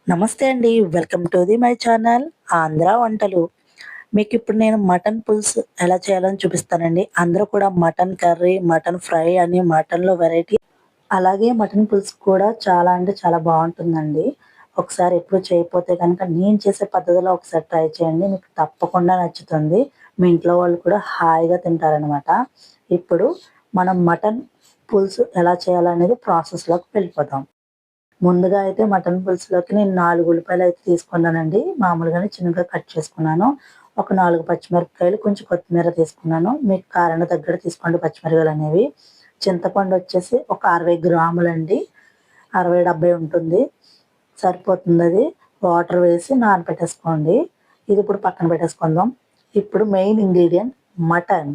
నమస్తే అండి. Welcome to my channel Andhra వంటలు. మీకిప్పుడు నేను మటన్ పులుసు ఎలా చేయాలని చూపిస్తానండి. అందరూ కూడా మటన్ కర్రీ, మటన్ ఫ్రై అని మటన్‌లో వెరైటీ అలాగే మటన్ పులుసు కూడా చాలా అంటే చాలా బావుంటుందండి. ఒకసారి ఎప్పుడు చేయకపోతే గనక నేను చేసే పద్ధతిలో ఒకసారి ట్రై చేయండి. మీకు తప్పకుండా నచ్చుతుంది. మీ ఇంట్లో వాళ్ళు కూడా హాయిగా తింటారనమాట. ఇప్పుడు మనం మటన్ పులుసు ఎలా చేయాలనేది ప్రాసెస్‌లోకి వెళ్ళిపోదాం. ముందుగా అయితే మటన్ పులుసులోకి నేను 4 ఉల్లిపాయలయితే తీసుకున్నానండి. మామూలుగానే చిన్నగా కట్ చేసుకున్నాను. ఒక 4 పచ్చిమిరపకాయలు, కొంచెం కొత్తిమీర తీసుకున్నాను. మీకు కారానికి తగ్గట్టు తీసుకోండి పచ్చిమిరపకాయలనేవి. చింతపండొచ్చేసి ఒక 60 గ్రాములండి. 60, 70 ఉంటుంది. సరిపోతుందది. వాటర్ వేసి నానబెట్టేసుకోండి. ఇది ఇప్పుడు పక్కన పెట్టేసుకుందాం. ఇప్పుడు మెయిన్ ఇంగ్రీడియెంట్ మటన్.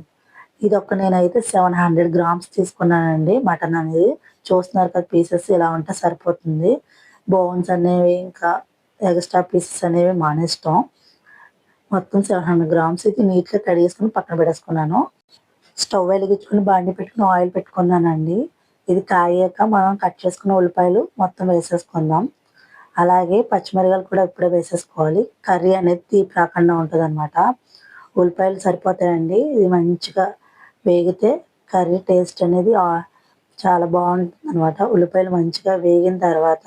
ఇదొక నేనైతే 700 గ్రామ్స్ తీసుకున్నానండి మటన్ అనేది. చూస్తున్నారు కదా పీసెస్ ఇలా ఉంటే సరిపోతుంది. బోన్స్ అనేవి ఇంకా ఎక్స్‌ట్రా పీసెస్ అనేవి మానేస్తాం. మొత్తం 700 గ్రామ్స్ ఇది నీట్‌గా కడిగేసుకొని పక్కన పెట్టేసుకున్నాను. స్టవ్ వెలిగించుకొని బాండీ పెట్టుకొని ఆయిల్ పెట్టుకున్నానండి. ఇది కాగాక మనం కట్ చేసుకున్న ఉల్లిపాయలు మొత్తం వేసేసుకుందాం. అలాగే పచ్చిమిరపకాయలు కూడా ఇప్పుడే వేసేసుకోవాలి. కర్రీ అనేది తీపి రాకుండా ఉంటదనమాట. ఉల్లిపాయలు సరిపోతాయండి. ఇది మంచిగా వేగితే కర్రీ టేస్ట్ అనేది చాలా బావుంటుందనమాట. ఉల్లిపాయలు మంచిగా వేగిన తర్వాత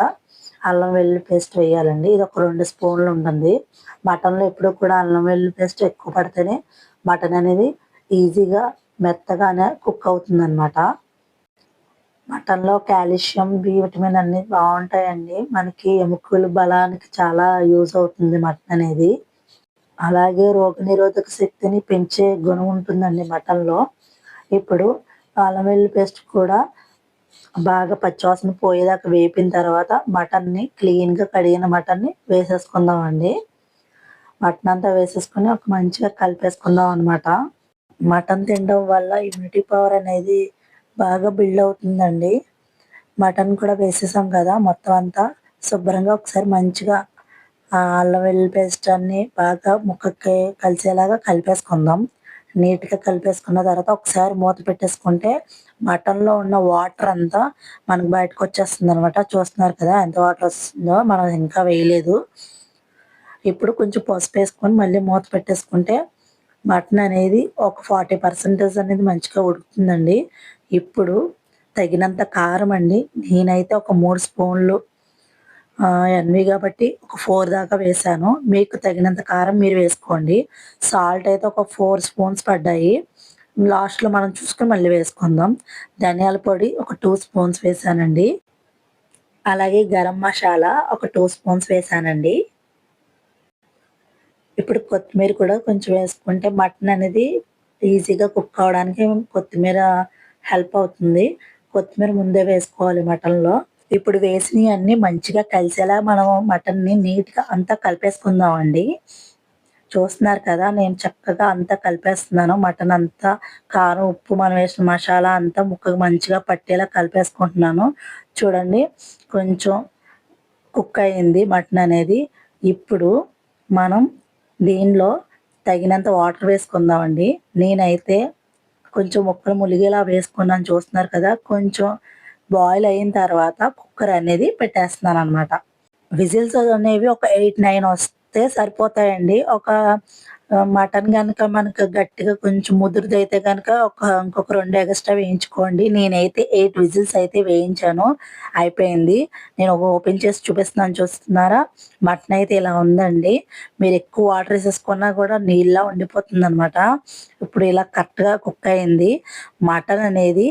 అల్లం వెల్లుల్లి పేస్ట్ వేయాలండి. ఇది ఒక 2 స్పూన్లు ఉంటుంది. మటన్‌లో ఎప్పుడు కూడా అల్లం వెల్లుల్లి పేస్ట్ ఎక్కువ పడితేనే మటన్ అనేది ఈజీగా మెత్తగానే కుక్ అవుతుందనమాట. మటన్‌లో కాల్షియం, బి విటమిన్ అన్నీ బావుంటాయండి. మనకి ఎముకలు బలానికి చాలా యూజ్ అవుతుంది మటన్ అనేది. అలాగే రోగనిరోధక శక్తిని పెంచే గుణం ఉంటుందండి మటన్‌లో. ఇప్పుడు అల్లం వెల్లుల్లి పేస్ట్ కూడా బాగా పచ్చివాసన పోయేదాకా వేపిన తర్వాత మటన్‌ని క్లీన్‌గా కడిగిన మటన్‌ని వేసేసుకుందామండి. మటన్ అంతా వేసేసుకొని ఒక మంచిగా కలిపేసుకుందాం అనమాట. మటన్ తినడం వల్ల ఇమ్యూనిటీ పవర్ అనేది బాగా బిల్డ్ అవుతుందండి. మటన్ కూడా వేసేసాం కదా! మొత్తం అంతా శుభ్రంగా ఒకసారి మంచిగా అల్లం వెల్లుల్లి పేస్ట్ అన్నీ బాగా ముక్కకి కలిసేలాగా కలిపేసుకుందాం. నీట్‌గా కలిపేసుకున్న తర్వాత ఒకసారి మూత పెట్టేసుకుంటే మటన్‌లో ఉన్న వాటర్ అంతా మనకు బయటకొచ్చేస్తుందనమాట. చూస్తున్నారు కదా! ఎంత వాటర్ వస్తుందో. మనం ఇంకా వేయలేదు. ఇప్పుడు కొంచెం పసుపేసుకొని మళ్ళీ మూత పెట్టేసుకుంటే మటన్ అనేది ఒక 40% అనేది మంచిగా ఉడుకుతుందండి. ఇప్పుడు తగినంత కారం అండి. నేనైతే ఒక 3 స్పూన్లు ఎన్వి కాబట్టి ఒక 4 దాకా వేశాను. మీకు తగినంత కారం మీరు వేసుకోండి. సాల్ట్ అయితే ఒక 4 స్పూన్స్ పడ్డాయి. లాస్ట్‌లో మనం చూసుకొని మళ్ళీ వేసుకుందాం. ధనియాల పొడి ఒక 2 స్పూన్స్ వేశానండి. అలాగే గరం మసాలా ఒక 2 స్పూన్స్ వేశానండి. ఇప్పుడు కొత్తిమీర కూడా కొంచెం వేసుకుంటే మటన్ అనేది ఈజీగా కుక్ అవ్వడానికి కొత్తిమీర హెల్ప్ అవుతుంది. కొత్తిమీర ముందే వేసుకోవాలి మటన్‌లో. ఇప్పుడు వేసినయన్నీ మంచిగా కలిసేలా మనం మటన్‌ని నీట్‌గా అంతా కలిపేసుకుందామండి. చూస్తున్నారు కదా! నేను చక్కగా అంతా కలిపేస్తున్నాను. మటన్ అంతా కారం, ఉప్పు మనం వేసిన మసాలా అంతా ముక్కకు మంచిగా పట్టేలా కలిపేసుకుంటున్నాను. చూడండి కొంచెం కుక్ అయింది మటన్ అనేది. ఇప్పుడు మనం దీనిలో తగినంత వాటర్ వేసుకుందామండి. నేనైతే కొంచెం ముక్కలు ములిగేలా వేసుకున్నాను చూస్తున్నారు కదా! కొంచెం బాయిల్ అయిన తర్వాత కుక్కర్ అనేది పెట్టేస్తున్నాననమాట. విజిల్స్ అనేవి ఒక 8, 9 వస్తే సరిపోతాయండి. మటన్ గనక మనకు గట్టిగా కొంచెం ముదురుదైతే గనక ఇంకొక 2 ఎగస్ట్రా వేయించుకోండి. నేనైతే 8 విజిల్స్ అయితే వేయించాను. అయిపోయింది. నేను ఓపెన్ చేసి చూపిస్తున్నాను చూస్తున్నారా? మటన్ అయితే ఇలా ఉందండి. మీరు ఎక్కువ వాటర్ ఏసేసుకున్నా కూడా నీళ్ళలా ఉండిపోతుందనమాట. ఇప్పుడు ఇలా కరెక్ట్‌గా కుక్ అయింది. మటన్ అనేది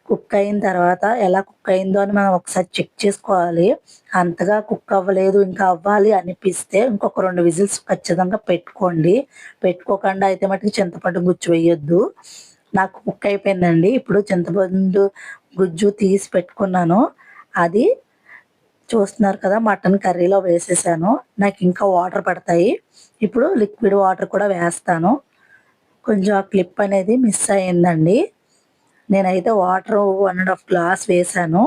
కుక్ అయిన తర్వాత ఎలా కుక్ అయిందో అని మనం ఒకసారి చెక్ చేసుకోవాలి. అంతగా కుక్ అవ్వలేదు, ఇంకా అవ్వాలి అనిపిస్తే ఇంకొక 2 విజిల్స్ ఖచ్చితంగా పెట్టుకోండి. పెట్టుకోకుండా అయితే మటుకు చింతపండు గుజ్జు వేయొద్దు. నాకు కుక్ అయిపోయిందండి. ఇప్పుడు చింతపండు గుజ్జు తీసి పెట్టుకున్నాను. అది చూస్తున్నారు కదా! మటన్ కర్రీలో వేసేసాను. నాకింకా వాటర్ పడతాయి. ఇప్పుడు లిక్విడ్ వాటర్ కూడా వేస్తాను. కొంచెం ఆ క్లిప్ అనేది మిస్ అయిందండి. నేనైతే వాటర్ 1 ½ గ్లాస్ వేశాను.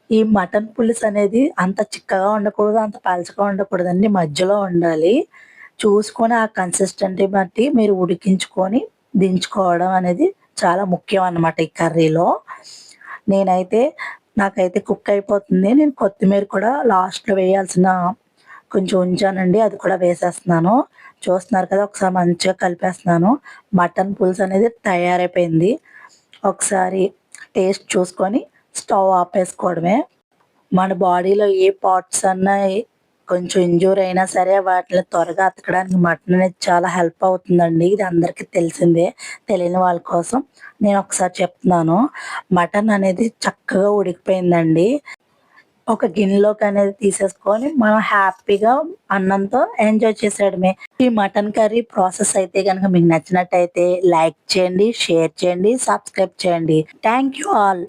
ఈ మటన్ పులుసు అనేది అంత చిక్కగా ఉండకూడదు, అంత పలచగా ఉండకూడదండి. మధ్యలో ఉండాలి. చూసుకొని ఆ కన్సిస్టెన్సీ బట్టి మీరు ఉడికించుకొని దించుకోవడం అనేది చాలా ముఖ్యం అన్నమాట ఈ కర్రీలో. నేనైతే నాకైతే కుక్ అయిపోతుంది. నేను కొత్తిమీర కూడా లాస్ట్‌లో వేయాల్సిన కొంచెం ఉంచానండి. అది కూడా వేసేస్తున్నాను. చూస్తున్నారు కదా! ఒకసారి మంచిగా కలిపేస్తున్నాను. మటన్ పులుసు అనేది తయారైపోయింది. ఒకసారి టేస్ట్ చూసుకొని స్టవ్ ఆపేసుకోవడమే. మన బాడీలో ఏ పార్ట్స్ అన్నా కొంచెం ఇంజ్యూర్ అయినా సరే వాటిని త్వరగా అతకడానికి మటన్ అనేది చాలా హెల్ప్ అవుతుందండి. ఇది అందరికీ తెలిసిందే. తెలియని వాళ్ళ కోసం నేను ఒకసారి చెప్తున్నాను. మటన్ అనేది చక్కగా ఉడికిపోయిందండి. ఒక గిన్నెలోకనేది తీసేసుకొని మనం హ్యాపీగా అన్నంతో ఎంజాయ్ చేసేయడమే. ఈ మటన్ కర్రీ ప్రాసెస్ అయితే గనుక మీకు నచ్చినట్టయితే లైక్ చేయండి, షేర్ చేయండి, సబ్స్క్రైబ్ చేయండి. Thank you all.